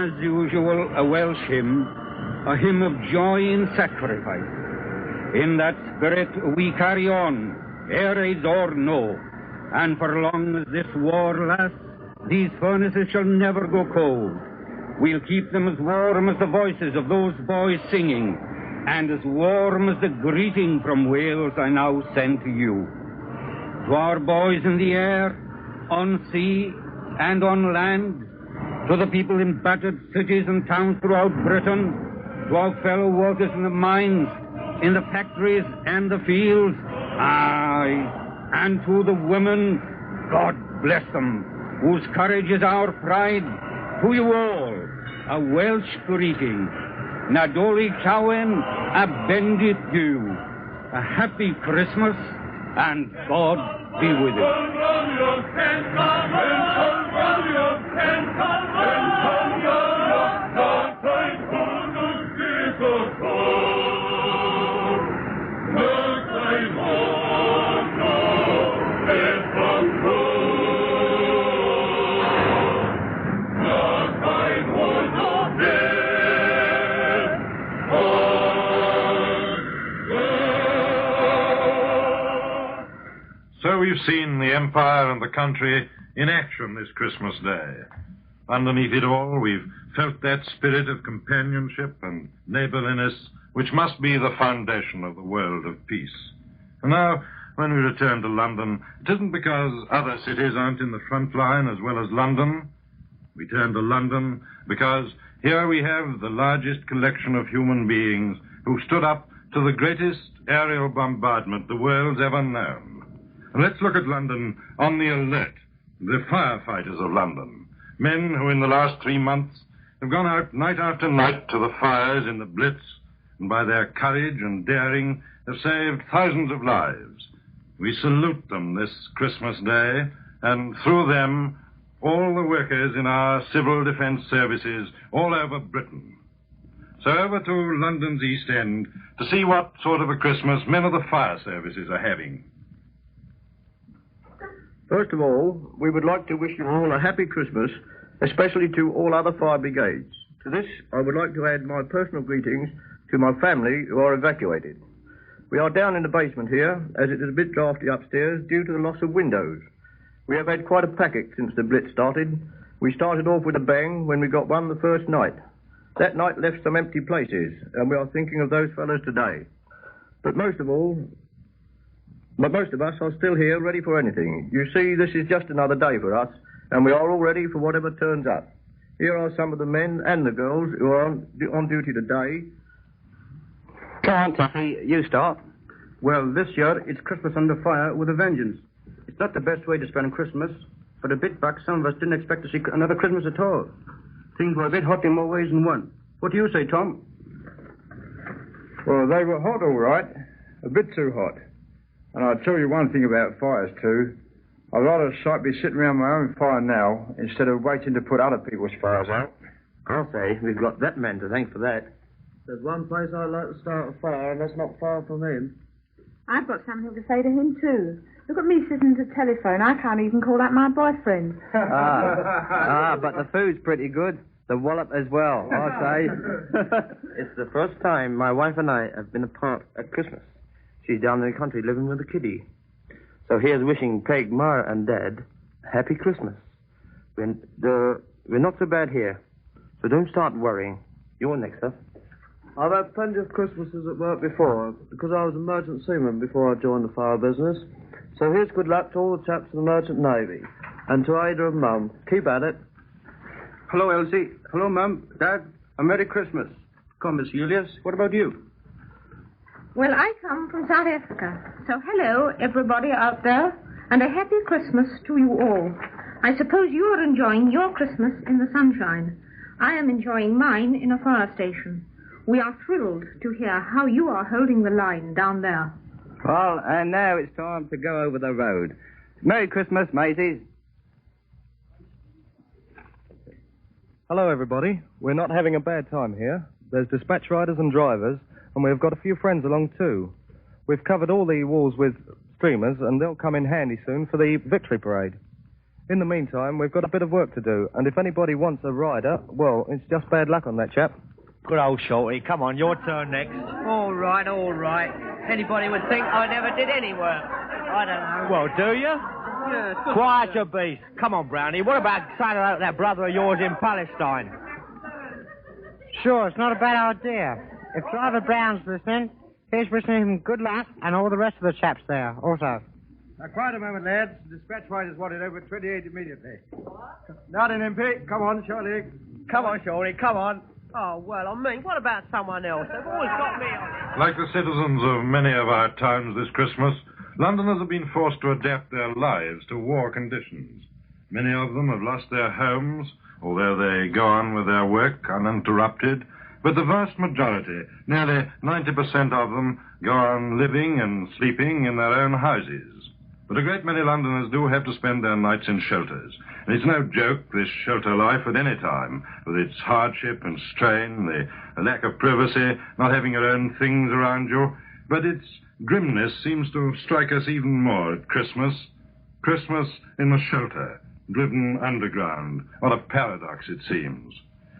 as usual, a Welsh hymn, a hymn of joy in sacrifice. In that spirit, we carry on, ere aids or no, and for long as this war lasts, these furnaces shall never go cold. We'll keep them as warm as the voices of those boys singing, and as warm as the greeting from Wales I now send to you. To our boys in the air, on sea, and on land, to the people in battered cities and towns throughout Britain, to our fellow workers in the mines, in the factories and the fields, aye, and to the women, God bless them, whose courage is our pride, to you all, a Welsh greeting. Nadolig Llawen, a bendit Diw, a happy Christmas, and God be with you. So we've seen the Empire and the country in action this Christmas Day. Underneath it all, we've felt that spirit of companionship and neighborliness which must be the foundation of the world of peace. And now, when we return to London, it isn't because other cities aren't in the front line as well as London. We turn to London because here we have the largest collection of human beings who stood up to the greatest aerial bombardment the world's ever known. And let's look at London on the alert, the firefighters of London, men who in the last 3 months have gone out night after night to the fires in the Blitz, and by their courage and daring have saved thousands of lives. We salute them this Christmas Day, and through them, all the workers in our civil defense services all over Britain. So over to London's East End to see what sort of a Christmas men of the fire services are having. First of all, we would like to wish you all a happy Christmas, especially to all other fire brigades. To this, I would like to add my personal greetings to my family who are evacuated. We are down in the basement here, as it is a bit drafty upstairs due to the loss of windows. We have had quite a packet since the Blitz started. We started off with a bang when we got one the first night. That night left some empty places, and we are thinking of those fellows today. But most of us are still here, ready for anything. You see, this is just another day for us, and we are all ready for whatever turns up. Here are some of the men and the girls who are on duty today. Come on, Tuffy, you start. Well, this year, it's Christmas under fire with a vengeance. It's not the best way to spend Christmas, but a bit back, some of us didn't expect to see another Christmas at all. Things were a bit hot in more ways than one. What do you say, Tom? Well, they were hot, all right. A bit too hot. And I'll tell you one thing about fires, too. I'd rather be sitting around my own fire now instead of waiting to put other people's fires out. I'll say we've got that man to thank for that. There's one place I'd like to start a fire, and that's not far from him. I've got something to say to him, too. Look at me sitting at the telephone. I can't even call that my boyfriend. But the food's pretty good. The wallop as well, I'll say. It's the first time my wife and I have been apart at Christmas. She's down in the country living with a kiddie. So here's wishing Peg, Ma, and Dad happy Christmas. We're not so bad here, so don't start worrying. You're next, sir. I've had plenty of Christmases at work before, because I was a merchant seaman before I joined the fire business. So here's good luck to all the chaps in the merchant navy. And to Ada and Mum. Keep at it. Hello, Elsie. Hello, Mum. Dad. A Merry Christmas. Come, Miss Julius. What about you? Well, I come from South Africa. So hello, everybody out there, and a happy Christmas to you all. I suppose you are enjoying your Christmas in the sunshine. I am enjoying mine in a fire station. We are thrilled to hear how you are holding the line down there. Well, and now it's time to go over the road. Merry Christmas, mateys. Hello, everybody. We're not having a bad time here. There's dispatch riders and drivers, and we've got a few friends along, too. We've covered all the walls with streamers, and they'll come in handy soon for the victory parade. In the meantime, we've got a bit of work to do, and if anybody wants a rider, well, it's just bad luck on that chap. Good old Shorty. Come on, your turn next. All right. Anybody would think I never did any work. I don't know. Well, do you? Yeah, Quiet your beast. Come on, Brownie. What about saying hello to that brother of yours in Palestine? Sure, it's not a bad idea. If Driver Brown's listening, here's wishing him good luck and all the rest of the chaps there also. Now, quiet a moment, lads. The dispatch rider's wanted over 28 immediately. Not an MP. Come on, Shorty. Come on, Shorty. Come on. Oh, well, what about someone else? They've always got me on. Like the citizens of many of our towns this Christmas, Londoners have been forced to adapt their lives to war conditions. Many of them have lost their homes, although they go on with their work uninterrupted. But the vast majority, nearly 90% of them, go on living and sleeping in their own houses. But a great many Londoners do have to spend their nights in shelters. And it's no joke, this shelter life at any time, with its hardship and strain, the lack of privacy, not having your own things around you. But its grimness seems to strike us even more at Christmas. Christmas in the shelter, driven underground. What a paradox it seems.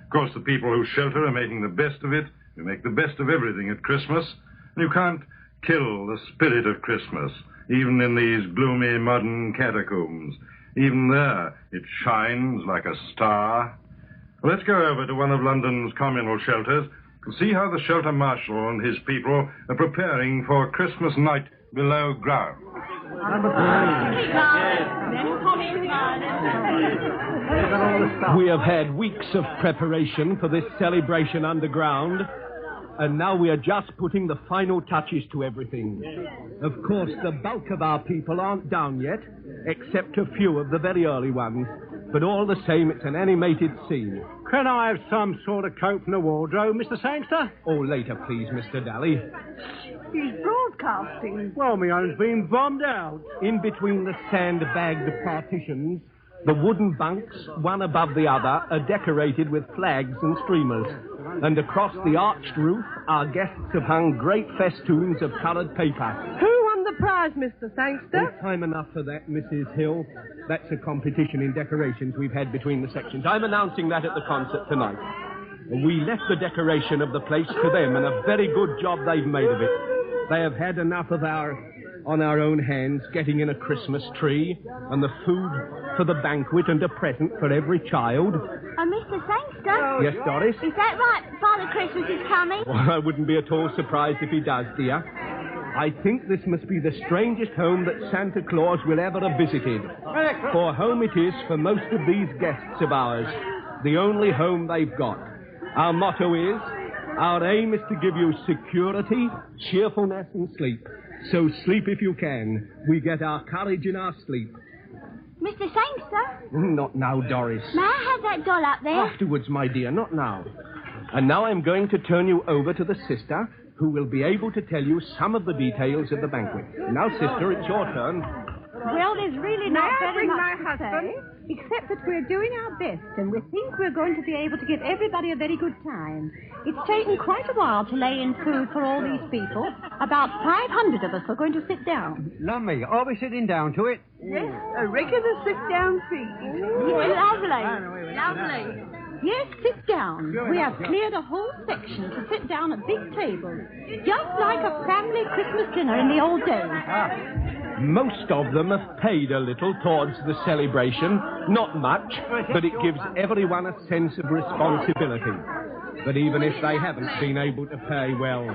Of course, the people who shelter are making the best of it. We make the best of everything at Christmas. You can't kill the spirit of Christmas, even in these gloomy modern catacombs. Even there, it shines like a star. Well, let's go over to one of London's communal shelters and see how the shelter marshal and his people are preparing for Christmas night below ground. We have had weeks of preparation for this celebration underground, and now we are just putting the final touches to everything. Of course, the bulk of our people aren't down yet, except a few of the very early ones. But all the same, it's an animated scene. Can I have some sort of coat and a wardrobe, Mr. Sangster? Oh, later, please, Mr. Daly. He's broadcasting. Well, my own's been bombed out. In between the sand-bagged partitions, the wooden bunks, one above the other, are decorated with flags and streamers. And across the arched roof, our guests have hung great festoons of coloured paper. Who won the prize, Mr. Sangster? Oh, time enough for that, Mrs. Hill. That's a competition in decorations we've had between the sections. I'm announcing that at the concert tonight. We left the decoration of the place to them, and a very good job they've made of it. They have had enough of on our own hands, getting in a Christmas tree, and the food for the banquet, and a present for every child. Mr. Sangster? Yes, Doris? Is that right? Father Christmas is coming? Well, I wouldn't be at all surprised if he does, dear. I think this must be the strangest home that Santa Claus will ever have visited. For home it is for most of these guests of ours. The only home they've got. Our motto is, our aim is to give you security, cheerfulness, and sleep. So sleep if you can. We get our courage in our sleep. Mr. Sangster? Not now, Doris. May I have that doll up there? Afterwards, my dear, not now. And now I'm going to turn you over to the sister, who will be able to tell you some of the details of the banquet. Now, sister, it's your turn. Well, there's really not very much to say, except that we're doing our best, and we think we're going to be able to give everybody a very good time. It's taken quite a while to lay in food for all these people. About 500 of us are going to sit down. Lummy, are we sitting down to it? Yes, a regular sit-down feast. Lovely. Lovely. Yes, sit down. We have cleared a whole section to sit down at big tables, just like a family Christmas dinner in the old days. Most of them have paid a little towards the celebration. Not much, but it gives everyone a sense of responsibility. But even if they haven't been able to pay, well,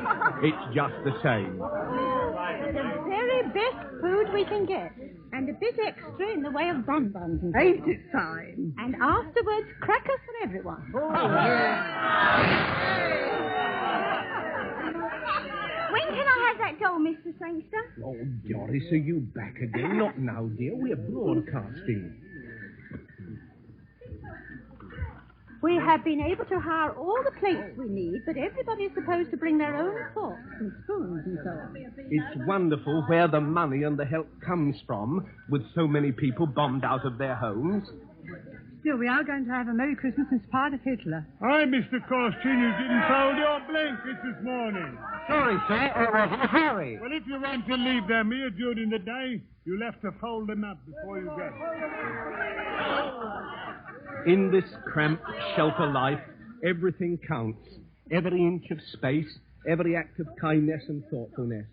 it's just the same. The very best food we can get. And a bit extra in the way of bonbons and Ain't it fine? And afterwards, crackers for everyone. When can I have that doll, Mr. Sangster? Oh, Doris, are you back again? Not now, dear. We're broadcasting. We have been able to hire all the plates we need, but everybody is supposed to bring their own forks and spoons and so on. It's wonderful where the money and the help comes from, with so many people bombed out of their homes. Still, we are going to have a Merry Christmas in spite of Hitler. Hi, Mr. Costin, you didn't fold your blankets this morning. Sorry, sir, I was in a hurry. Well, if you want to leave them here during the day, you'll have to fold them up before you get it. In this cramped shelter life, everything counts. Every inch of space, every act of kindness and thoughtfulness.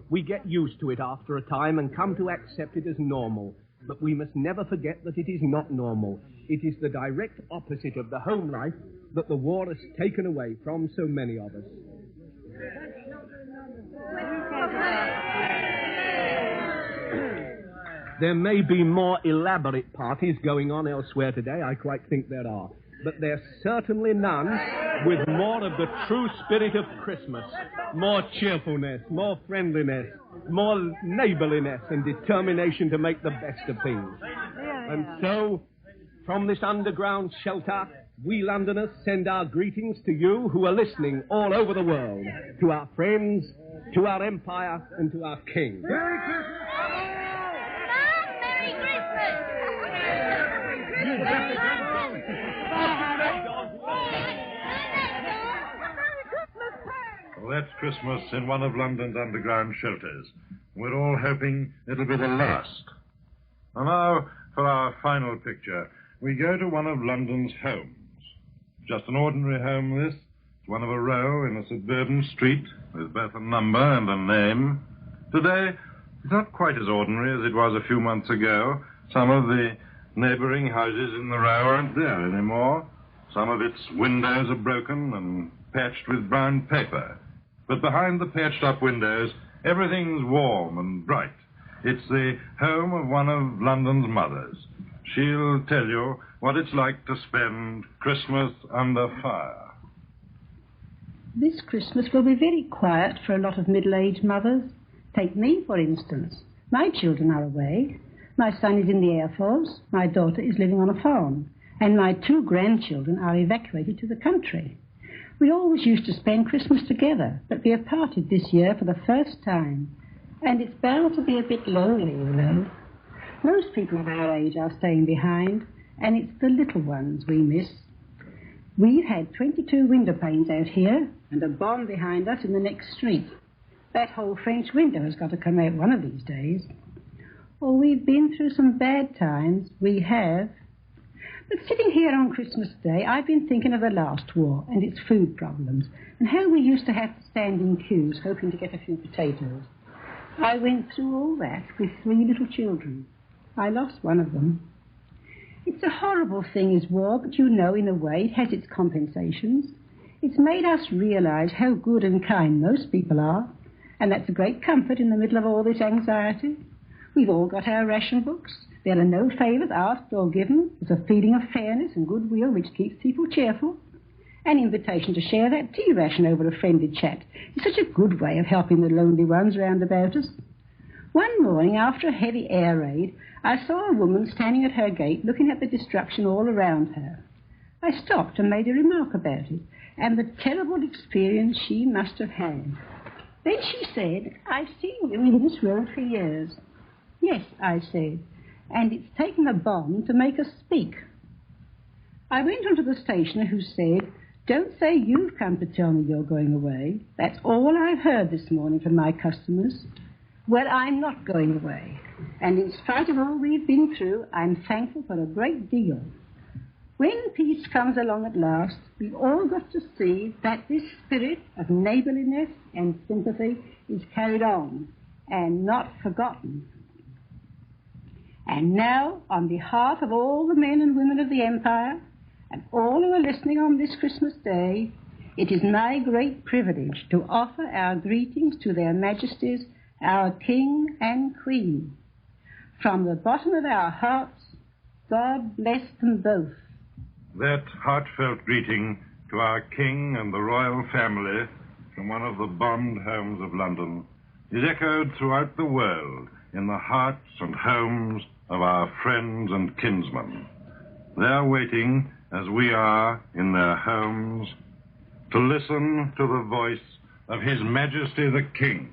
We get used to it after a time and come to accept it as normal. But we must never forget that it is not normal. It is the direct opposite of the home life that the war has taken away from so many of us. There may be more elaborate parties going on elsewhere today, I quite think there are. But there's certainly none with more of the true spirit of Christmas. More cheerfulness, more friendliness, more neighborliness and determination to make the best of things. And so, from this underground shelter, we Londoners send our greetings to you who are listening all over the world, to our friends, to our empire, and to our king. Merry Christmas! Merry Christmas! Well, that's Christmas in one of London's underground shelters. We're all hoping it'll be the last. And now, for our final picture, we go to one of London's homes. Just an ordinary home, this. It's one of a row in a suburban street with both a number and a name. Today, it's not quite as ordinary as it was a few months ago. Some of the neighboring houses in the row aren't there anymore. Some of its windows are broken and patched with brown paper. But behind the patched-up windows, everything's warm and bright. It's the home of one of London's mothers. She'll tell you what it's like to spend Christmas under fire. This Christmas will be very quiet for a lot of middle-aged mothers. Take me, for instance. My children are away. My son is in the Air Force. My daughter is living on a farm. And my 2 grandchildren are evacuated to the country. We always used to spend Christmas together, but we have parted this year for the first time. And it's bound to be a bit lonely, you know. Most people of our age are staying behind, and it's the little ones we miss. We've had 22 window panes out here, and a bomb behind us in the next street. That whole French window has got to come out one of these days. Oh, we've been through some bad times, we have. But sitting here on Christmas Day, I've been thinking of the last war and its food problems, and how we used to have to stand in queues hoping to get a few potatoes. I went through all that with 3 little children. I lost one of them. It's a horrible thing, is war, but you know, in a way, it has its compensations. It's made us realize how good and kind most people are, and that's a great comfort in the middle of all this anxiety. We've all got our ration books. There are no favours asked or given. There's a feeling of fairness and goodwill which keeps people cheerful. An invitation to share that tea ration over a friendly chat is such a good way of helping the lonely ones round about us. One morning, after a heavy air raid, I saw a woman standing at her gate looking at the destruction all around her. I stopped and made a remark about it, and the terrible experience she must have had. Then she said, "I've seen you in this road for years." "Yes," I said, "and it's taken a bomb to make us speak." I went on to the stationer, who said, "Don't say you've come to tell me you're going away. That's all I've heard this morning from my customers." Well, I'm not going away, and in spite of all we've been through, I'm thankful for a great deal. When peace comes along at last, we've all got to see that this spirit of neighbourliness and sympathy is carried on and not forgotten. And now, on behalf of all the men and women of the Empire, and all who are listening on this Christmas Day, it is my great privilege to offer our greetings to their Majesties, our King and Queen. From the bottom of our hearts, God bless them both. That heartfelt greeting to our King and the royal family from one of the bombed homes of London is echoed throughout the world in the hearts and homes of our friends and kinsmen. They're waiting, as we are in their homes, to listen to the voice of His Majesty the King.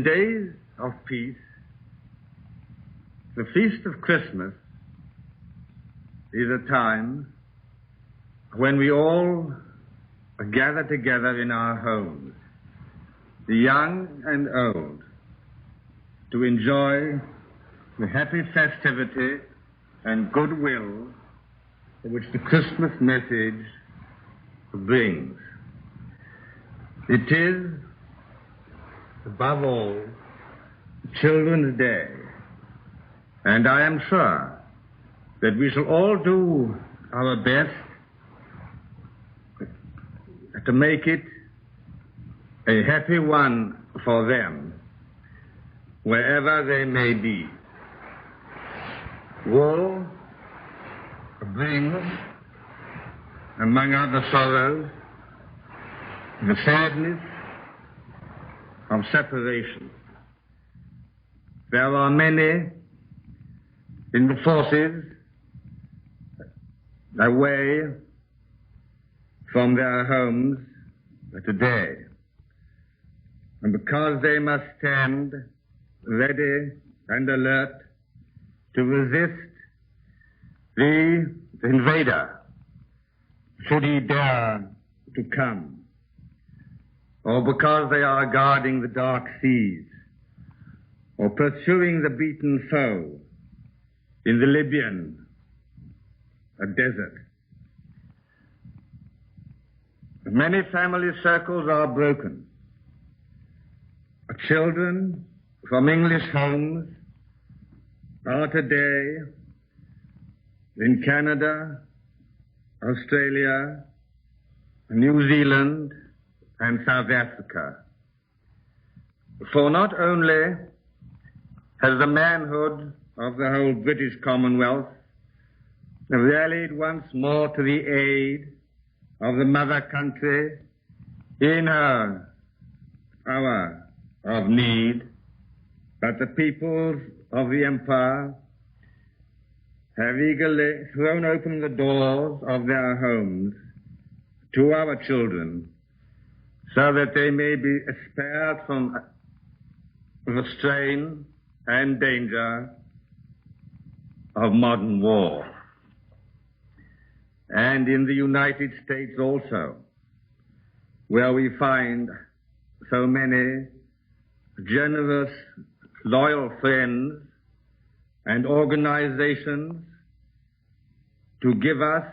In days of peace, the feast of Christmas is a time when we all gather together in our homes, the young and old, to enjoy the happy festivity and goodwill which the Christmas message brings. It is, above all, Children's Day, and I am sure that we shall all do our best to make it a happy one for them, wherever they may be. War brings, among other sorrows, the sadness of separation. There are many in the forces away from their homes today, and because they must stand ready and alert to resist the invader, should he dare to come, or because they are guarding the dark seas, or pursuing the beaten foe in the Libyan desert. Many family circles are broken. Children from English homes are today in Canada, Australia, New Zealand, and South Africa. For not only has the manhood of the whole British Commonwealth rallied once more to the aid of the mother country in her hour of need, but the peoples of the empire have eagerly thrown open the doors of their homes to our children, so that they may be spared from the strain and danger of modern war. And in the United States also, where we find so many generous, loyal friends and organizations to give us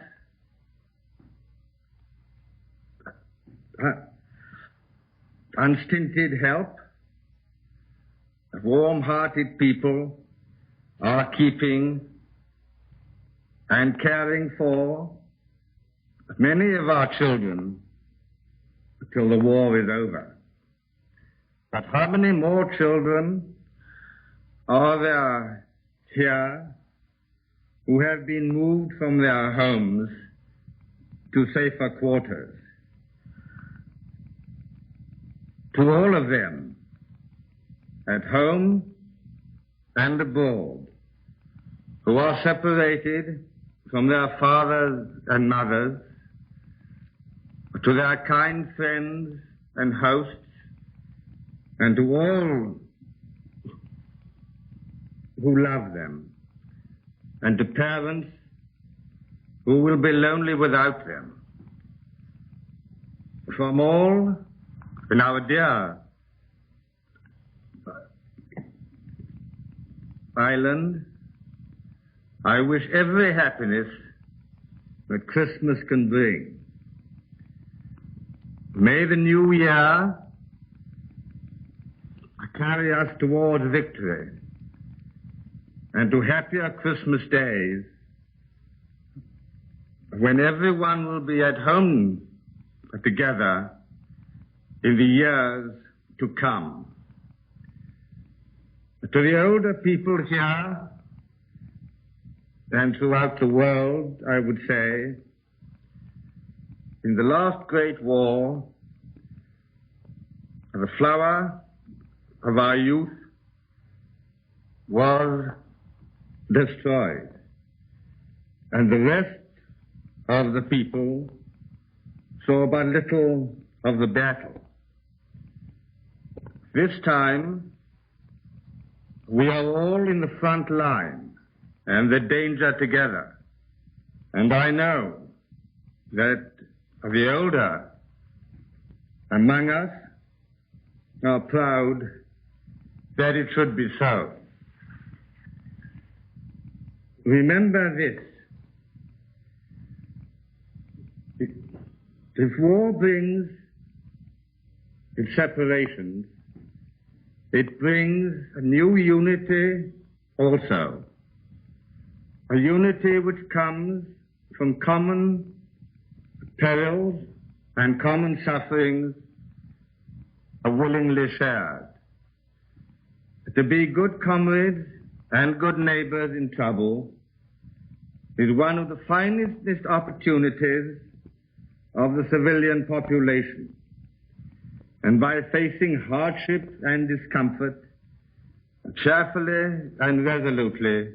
unstinted help, warm-hearted people are keeping and caring for many of our children till the war is over. But how many more children are there here who have been moved from their homes to safer quarters? To all of them, at home and abroad, who are separated from their fathers and mothers, to their kind friends and hosts, and to all who love them, and to parents who will be lonely without them. From all in our dear island, I wish every happiness that Christmas can bring. May the new year carry us towards victory and to happier Christmas days when everyone will be at home together in the years to come. To the older people here and throughout the world, I would say, in the last great war, the flower of our youth was destroyed, and the rest of the people saw but little of the battle. This time, We are all in the front line and the danger together. And I know that the older among us are proud that it should be so. Remember this. If war brings its separations, it brings a new unity also. A unity which comes from common perils and common sufferings are willingly shared. To be good comrades and good neighbors in trouble is one of the finest opportunities of the civilian population. And by facing hardships and discomfort cheerfully and resolutely,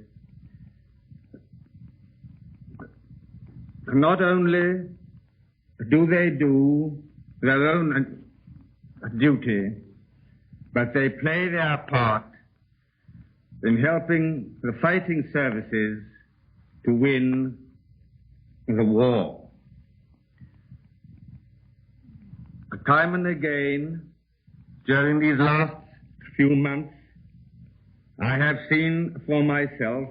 not only do they do their own duty, but they play their part in helping the fighting services to win the war. Time and again, during these last few months, I have seen for myself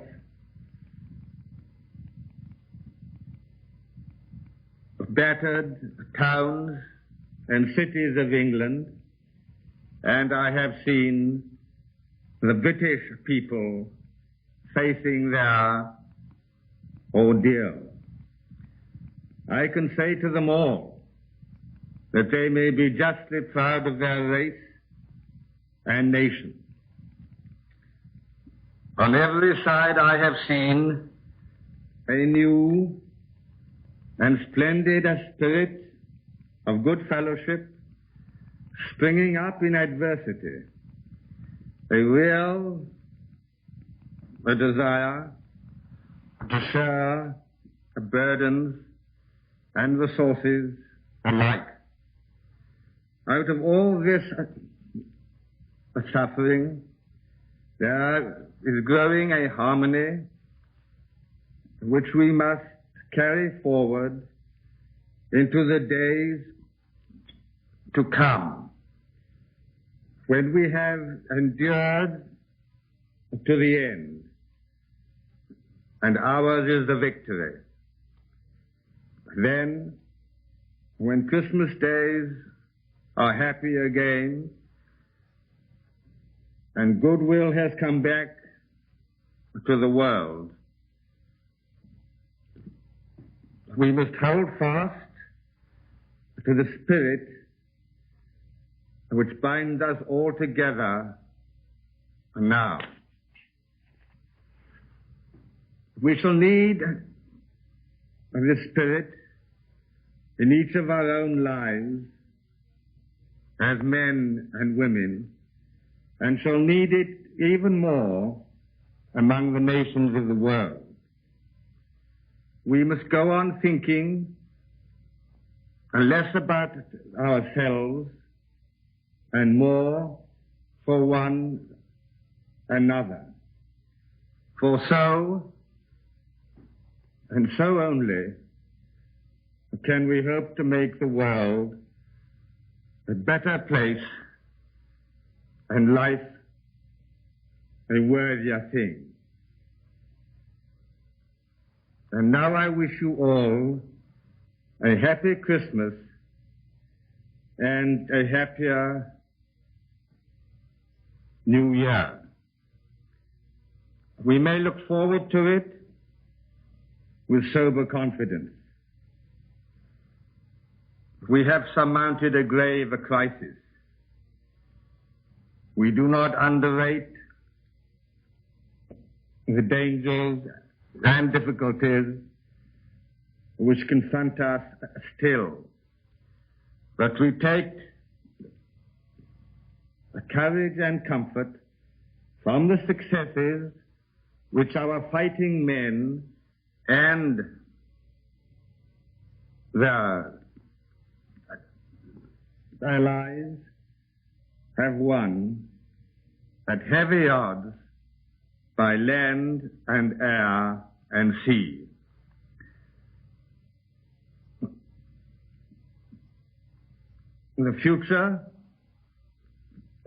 battered towns and cities of England, and I have seen the British people facing their ordeal. I can say to them all that they may be justly proud of their race and nation. On every side I have seen a new and splendid spirit of good fellowship springing up in adversity, a real desire to share burdens and resources alike. Out of all this suffering, there is growing a harmony which we must carry forward into the days to come, when we have endured to the end, and ours is the victory. Then, when Christmas days are happy again, and goodwill has come back to the world, we must hold fast to the spirit which binds us all together now. We shall need this spirit in each of our own lives as men and women, and shall need it even more among the nations of the world. We must go on thinking less about ourselves and more for one another. For so, and so only, can we hope to make the world a better place and life a worthier thing. And now I wish you all a happy Christmas and a happier New Year. We may look forward to it with sober confidence. We have surmounted a grave crisis. We do not underrate the dangers and difficulties which confront us still. But we take courage and comfort from the successes which our fighting men and their allies have won at heavy odds by land and air and sea. The future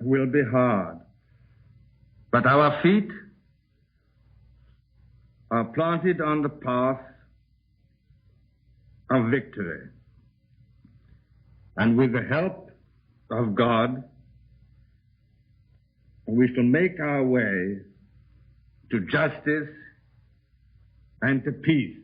will be hard, but our feet are planted on the path of victory. And with the help of God, we shall make our way to justice and to peace.